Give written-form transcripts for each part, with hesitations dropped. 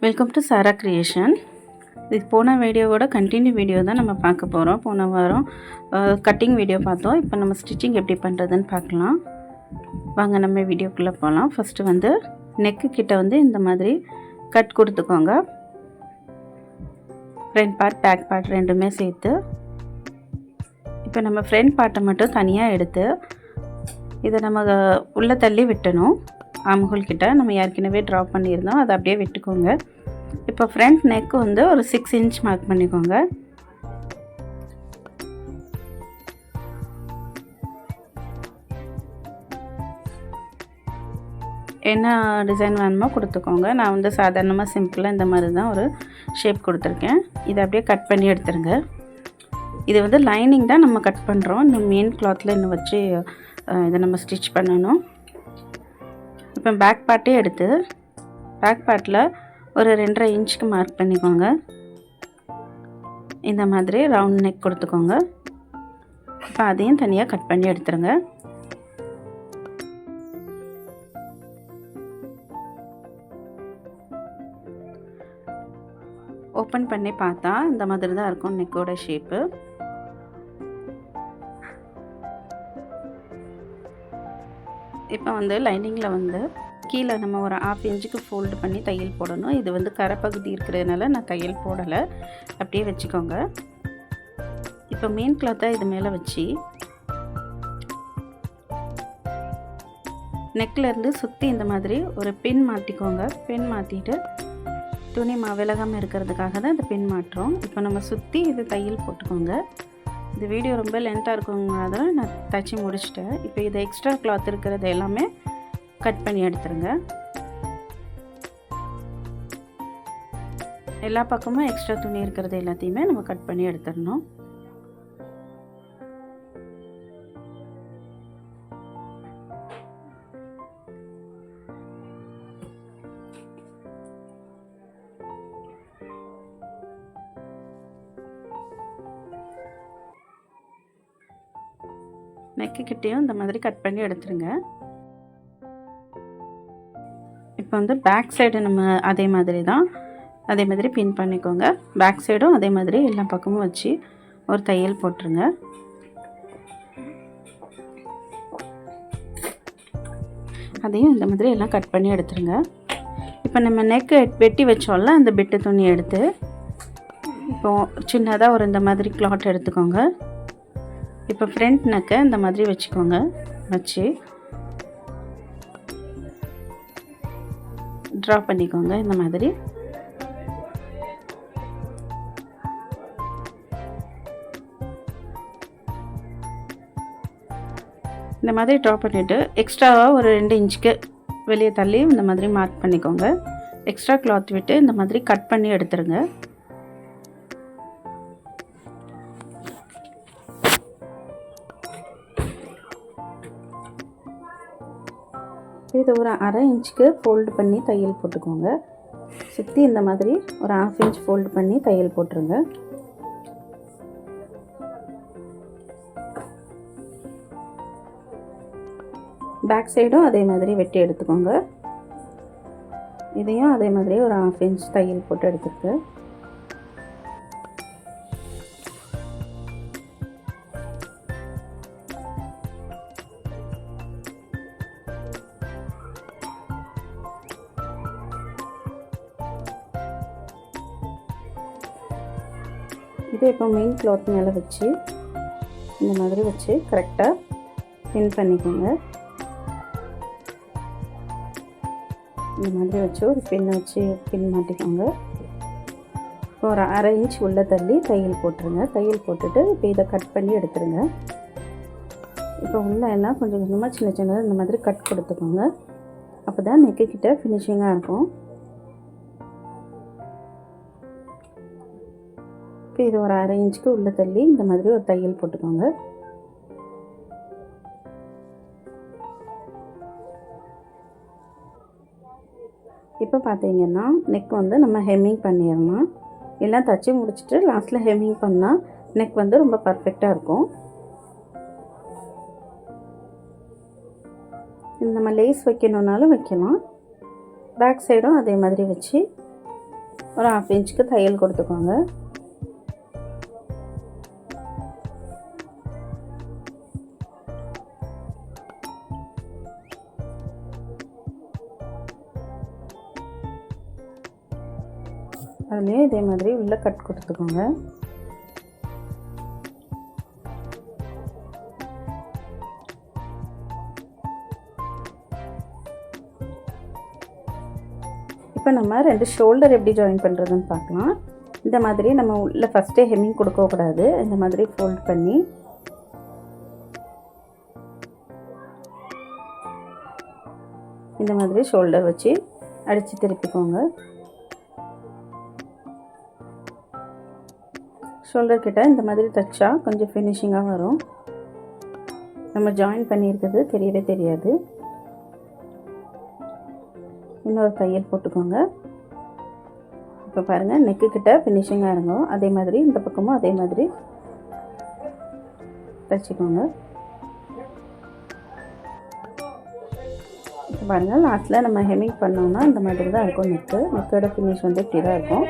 Welcome to Sarah creation. இது போன வீடியோவோட கண்டினியூ வீடியோ தான் நம்ம பார்க்க போகிறோம். போன வாரம் கட்டிங் வீடியோ பார்த்தோம். இப்போ நம்ம ஸ்டிச்சிங் எப்படி பண்ணுறதுன்னு பார்க்கலாம். வாங்க நம்ம வீடியோக்குள்ளே போகலாம். ஃபஸ்ட்டு வந்து நெக்கு கிட்ட வந்து இந்த மாதிரி கட் கொடுத்துக்கோங்க. ஃப்ரண்ட் பார்ட் பேக் பார்ட் ரெண்டுமே சேர்த்து. இப்போ நம்ம ஃப்ரண்ட் பார்ட்டை மட்டும் தனியாக எடுத்து இதை நம்ம உள்ளே தள்ளி விட்டணும். ஆம்ஹோல் கிட்ட நம்ம ஏற்கனவே ட்ரா பண்ணியிருந்தோம், அதை அப்படியே விட்டுக்கோங்க. இப்போ ஃப்ரண்ட் நெக் வந்து ஒரு 6 இன்ச் மார்க் பண்ணிக்கோங்க. என்ன டிசைன் வேணுமோ கொடுத்துக்கோங்க. நான் வந்து சாதாரணமாக சிம்பிளாக இந்த மாதிரி தான் ஒரு ஷேப் கொடுத்துருக்கேன். இதை அப்படியே கட் பண்ணி எடுத்துருங்க. இது வந்து லைனிங் தான் நம்ம கட் பண்ணுறோம். இந்த மெயின் கிளாத்தில் இன்னும் வச்சு இதை நம்ம ஸ்டிச் பண்ணணும். இப்போ பேக் பார்ட்டே எடுத்து பேக் பார்ட்டில் ஒரு 2.5 இன்ச்சுக்கு மார்க் பண்ணிக்கோங்க. இந்த மாதிரி ரவுண்ட் நெக் கொடுத்துக்கோங்க. இப்போ அதையும் தனியாக கட் பண்ணி எடுத்துருங்க. ஓப்பன் பண்ணி பார்த்தா இந்த மாதிரி தான் இருக்கும் நெக்கோட ஷேப்பு. இப்போ வந்து லைனிங்கில் வந்து கீழே நம்ம ஒரு 1/2 இன்ச்சுக்கு ஃபோல்டு பண்ணி தையல் போடணும். இது வந்து கரை பகுதி இருக்கிறதுனால நான் தையல் போடலை, அப்படியே வச்சுக்கோங்க. இப்போ மெயின் கிளாத்தை இது மேலே வச்சு நெக்லேருந்து சுற்றி இந்த மாதிரி ஒரு பின் மாட்டிக்கோங்க. பின் மாற்றிட்டு துணி விலகாமல் இருக்கிறதுக்காக தான் இந்த பின் மாட்டுறோம். இப்போ நம்ம சுற்றி இது தையல் போட்டுக்கோங்க. இந்த வீடியோ ரொம்ப லென்த்தாக இருக்குங்கிறதால நான் தைச்சி முடிச்சிட்டேன். இப்போ இதை எக்ஸ்ட்ரா கிளாத் இருக்கிறது எல்லாமே கட் பண்ணி எடுத்துருங்க. எல்லா பக்கமும் எக்ஸ்ட்ரா துணி இருக்கிறது எல்லாத்தையுமே நம்ம கட் பண்ணி எடுத்துடணும். நெக்கு கிட்டேயும் இந்த மாதிரி கட் பண்ணி எடுத்துருங்க. இப்போ வந்து பேக் சைடு நம்ம அதே மாதிரி பின் பண்ணிக்கோங்க. பேக் சைடும் அதே மாதிரி எல்லா பக்கமும் வச்சு ஒரு தையல் போட்டுருங்க. அதையும் இந்த மாதிரி எல்லாம் கட் பண்ணி எடுத்துருங்க. இப்போ நம்ம நெக்கு வெட்டி வச்சோம்ல, அந்த பிட்டு துணி எடுத்து இப்போ சின்னதாக ஒரு இந்த மாதிரி கிளாத் எடுத்துக்கோங்க. இப்போ ஃப்ரண்ட் நெக்கை இந்த மாதிரி வச்சுக்கோங்க. வச்சு ட்ரா பண்ணிக்கோங்க. இந்த மாதிரி ட்ரா பண்ணிவிட்டு எக்ஸ்ட்ராவாக ஒரு 2 இன்ச்சுக்கு வெளியே தள்ளி இந்த மாதிரி மார்க் பண்ணிக்கோங்க. எக்ஸ்ட்ரா கிளாத் விட்டு இந்த மாதிரி கட் பண்ணி எடுத்துருங்க. இதை ஒரு 1/2 இன்ச்சுக்கு ஃபோல்டு பண்ணி தையல் போட்டுக்கோங்க. சுற்றி இந்த மாதிரி ஒரு 1/2 இன்ச் ஃபோல்டு பண்ணி தையல் போட்டுருங்க. பேக் சைடும் அதே மாதிரி வெட்டி எடுத்துக்கோங்க. இதையும் அதே மாதிரி ஒரு 1/2 இன்ச் தையல் போட்டு எடுத்துருக்கு. இதை இப்போ மெயின் கிளாத் மேலே வச்சு இந்த மாதிரி வச்சு கரெக்டாக பின் பண்ணிக்கோங்க. இந்த மாதிரி வச்சு ஒரு பின் வச்சு பின் மாட்டிக்கோங்க. இப்போ ஒரு 1/2 இன்ச் உள்ளே தள்ளி தையல் போட்டுருங்க. தையல் போட்டுட்டு இப்போ இதை கட் பண்ணி எடுத்துருங்க. இப்போ உள்ளே எல்லாம் கொஞ்சம் கொஞ்சமாக சின்ன சின்னதாக இந்த மாதிரி கட் கொடுத்துக்கோங்க. அப்போ தான் நெக்கு கிட்ட ஃபினிஷிங்காக இருக்கும். இப்போ இது ஒரு 1/2 இன்ச்சுக்கு உள்ளே தள்ளி இந்த மாதிரி ஒரு தையல் போட்டுக்கோங்க. இப்போ பார்த்தீங்கன்னா நெக் வந்து நம்ம ஹெம்மிங் பண்ணிடணும். எல்லாம் தச்சு முடிச்சுட்டு லாஸ்ட்டில் ஹெம்மிங் பண்ணால் நெக் வந்து ரொம்ப பர்ஃபெக்டாக இருக்கும். நம்ம லேஸ் வைக்கணுன்னாலும் வைக்கலாம். பேக் சைடும் அதே மாதிரி வச்சு ஒரு 1/2 இன்ச்சுக்கு தையல் கொடுத்துக்கோங்க. அதுலேயே இதே மாதிரி உள்ள கட் கொடுத்துக்கோங்க. இப்போ நம்ம 2 ஷோல்டர் எப்படி ஜாயின் பண்ணுறதுன்னு பார்க்கலாம். இந்த மாதிரி நம்ம உள்ள ஃபஸ்ட்டே ஹெம்மிங் கொடுக்கக்கூடாது. இந்த மாதிரி ஃபோல்ட் பண்ணி இந்த மாதிரி ஷோல்டர் வச்சு அடித்து திருப்பிக்கோங்க. ஷோல்டர் கிட்ட இந்த மாதிரி தைச்சா கொஞ்சம் ஃபினிஷிங்காக வரும். நம்ம ஜாயின் பண்ணியிருக்கிறது தெரியவே தெரியாது. இன்னொரு தையல் போட்டுக்கோங்க. இப்போ பாருங்கள், நெக்கு கிட்ட ஃபினிஷிங்காக இருக்கும். அதே மாதிரி இந்த பக்கமும் அதே மாதிரி தைச்சிக்கோங்க. இப்போ பாருங்கள், லாஸ்ட்டில் நம்ம ஹெம்மிங் பண்ணோம்னா இந்த மாதிரி தான் இருக்கும். நெக்கோட ஃபினிஷ் வந்து இப்படி தான் இருக்கும்.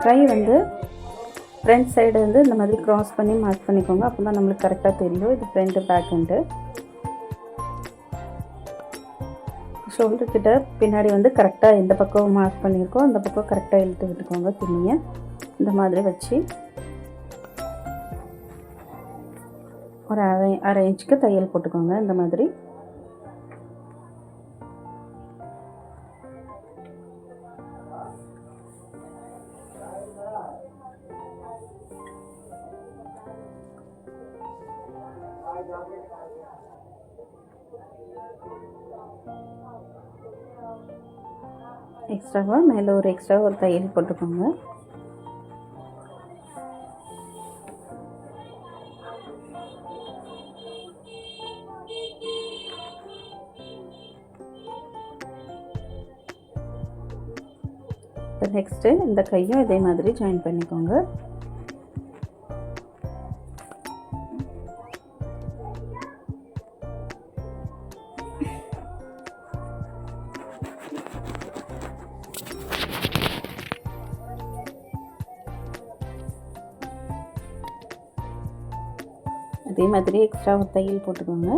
கை வந்து ஃப்ரண்ட் சைடு வந்து இந்த மாதிரி க்ராஸ் பண்ணி மார்க் பண்ணிக்கோங்க. அப்போ தான் நம்மளுக்கு கரெக்டாக தெரியும் இது ஃப்ரண்ட்டு பேக்குன்ட்டு. ஷோல்டர் கிட்ட பின்னாடி வந்து கரெக்டாக எந்த பக்கம் மார்க் பண்ணியிருக்கோம் அந்த பக்கம் கரெக்டாக இழுத்து விட்டுக்கோங்க. துணியை இந்த மாதிரி வச்சு ஒரு அரை இன்ச்சுக்கு தையல் போட்டுக்கோங்க. இந்த மாதிரி எக்ஸ்ட்ராவாக மேலே ஒரு தையல் போட்டுக்கோங்க. இப்போ நெக்ஸ்ட்டு இந்த கையும் இதே மாதிரி ஜாயின் பண்ணிக்கோங்க. அதே மாதிரி எக்ஸ்ட்ரா ஒரு தையல் போட்டுக்கோங்க.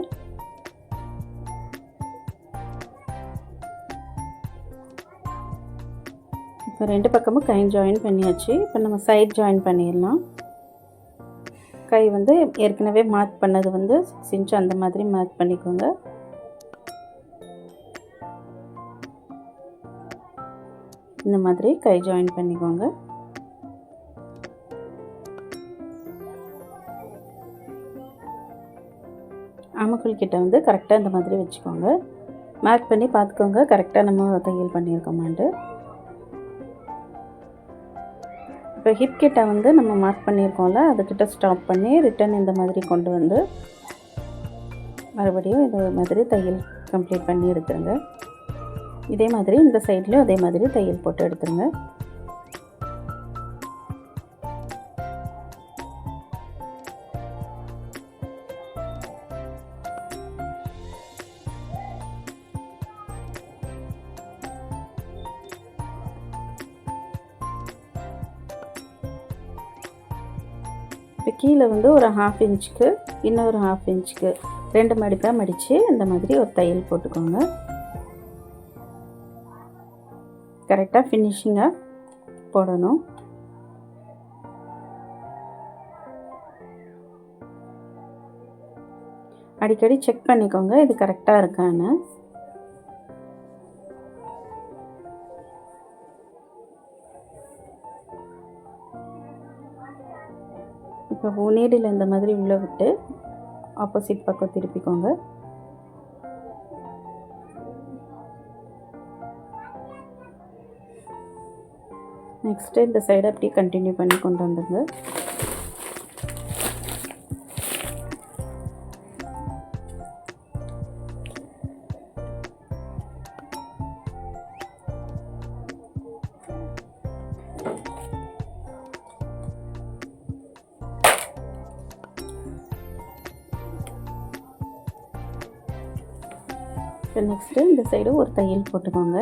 இப்போ 2 பக்கமும் கை ஜாயின் பண்ணியாச்சு. இப்போ நம்ம சைட் ஜாயின் பண்ணிடலாம். கை வந்து ஏற்கனவே மார்க் பண்ணது வந்து 6 இன்ச் அந்த மாதிரி மார்க் பண்ணிக்கோங்க. இந்த மாதிரி கை ஜாயின் பண்ணிக்கோங்க. ஆமக்குள் கிட்ட வந்து கரெக்டாக இந்த மாதிரி வச்சுக்கோங்க. மார்க் பண்ணி பார்த்துக்கோங்க கரெக்டாக நம்ம தையல் பண்ணியிருக்கோமான்ட்டு. இப்போ ஹிப் கிட்ட வந்து நம்ம மார்க் பண்ணியிருக்கோம்ல, அதுக்கிட்ட ஸ்டாப் பண்ணி ரிட்டன் இந்த மாதிரி கொண்டு வந்து மறுபடியும் இது மாதிரி தையல் கம்ப்ளீட் பண்ணி எடுத்துருங்க. இதே மாதிரி இந்த சைட்லேயும் அதே மாதிரி தையல் போட்டு எடுத்துருங்க. இப்போ கீழே வந்து ஒரு 1/2 இன்ச்சுக்கு இன்னொரு 1/2 இன்ச்சுக்கு 2 மடிப்பாக மடித்து இந்த மாதிரி ஒரு தையல் போட்டுக்கோங்க. கரெக்டாக ஃபினிஷிங்காக போடணும். அடிக்கடி செக் பண்ணிக்கோங்க இது கரெக்டாக இருக்கான்னு. இப்போ நீடில் இந்த மாதிரி உள்ளே விட்டு ஆப்போசிட் பக்கம் திருப்பிக்கோங்க. நெக்ஸ்ட்டு இந்த சைடை அப்படியே கண்டினியூ பண்ணி கொண்டு வந்துடுங்க. இப்போ நெக்ஸ்ட்டு இந்த சைடு ஒரு தையல் போட்டுக்கோங்க.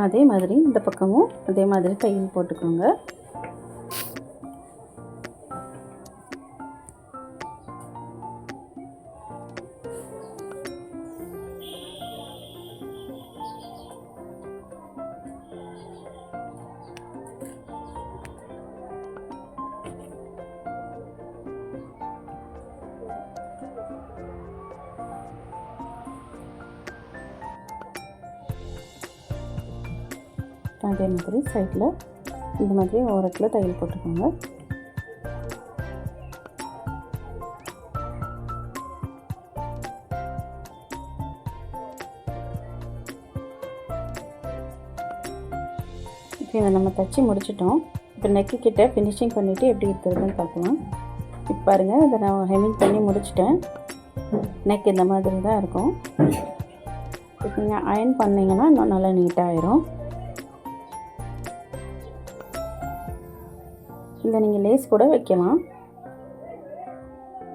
அதே மாதிரி இந்த பக்கமும் அதே மாதிரி தையல் போட்டுக்கோங்க. அதே மாதிரி சைடில் இந்த மாதிரி ஓரத்தில் தையல் போட்டுக்கோங்க. இப்போ இதை நம்ம தச்சு முடிச்சிட்டோம். இப்போ நெக்கு கிட்ட ஃபினிஷிங் பண்ணிவிட்டு எப்படி இருக்கிறதுன்னு பார்க்கலாம். இப்போ பாருங்கள், இதை நான் ஹெம்மிங் பண்ணி முடிச்சிட்டேன். நெக் இந்த மாதிரி தான் இருக்கும். இப்போ நீங்கள் அயர்ன் பண்ணிங்கன்னா இன்னும் நல்லா நீட்டாகிடும். இல்லை நீங்கள் லேஸ் கூட வைக்கலாம்.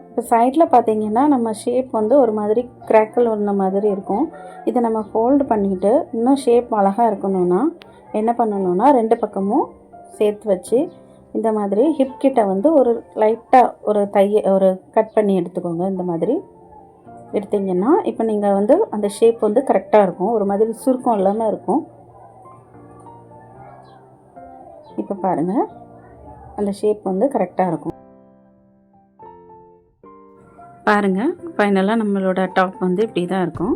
இப்போ சைடில் பார்த்தீங்கன்னா நம்ம ஷேப் வந்து ஒரு மாதிரி கிராக்கிள் வந்த மாதிரி இருக்கும். இதை நம்ம ஃபோல்டு பண்ணிவிட்டு இன்னும் ஷேப் அழகாக இருக்கணும்னா என்ன பண்ணணும்னா 2 பக்கமும் சேர்த்து வச்சு இந்த மாதிரி ஹிப் கிட்ட வந்து ஒரு லைட்டாக ஒரு கட் பண்ணி எடுத்துக்கோங்க. இந்த மாதிரி எடுத்திங்கன்னா இப்போ நீங்கள் வந்து அந்த ஷேப் வந்து கரெக்டாக இருக்கும். ஒரு மாதிரி சுருக்கம் இல்லாமல் இருக்கும். இப்போ பாருங்கள், அந்த ஷேப் வந்து கரெக்டாக இருக்கும். பாருங்கள், ஃபைனலாக நம்மளோட டாப் வந்து இப்படி தான் இருக்கும்.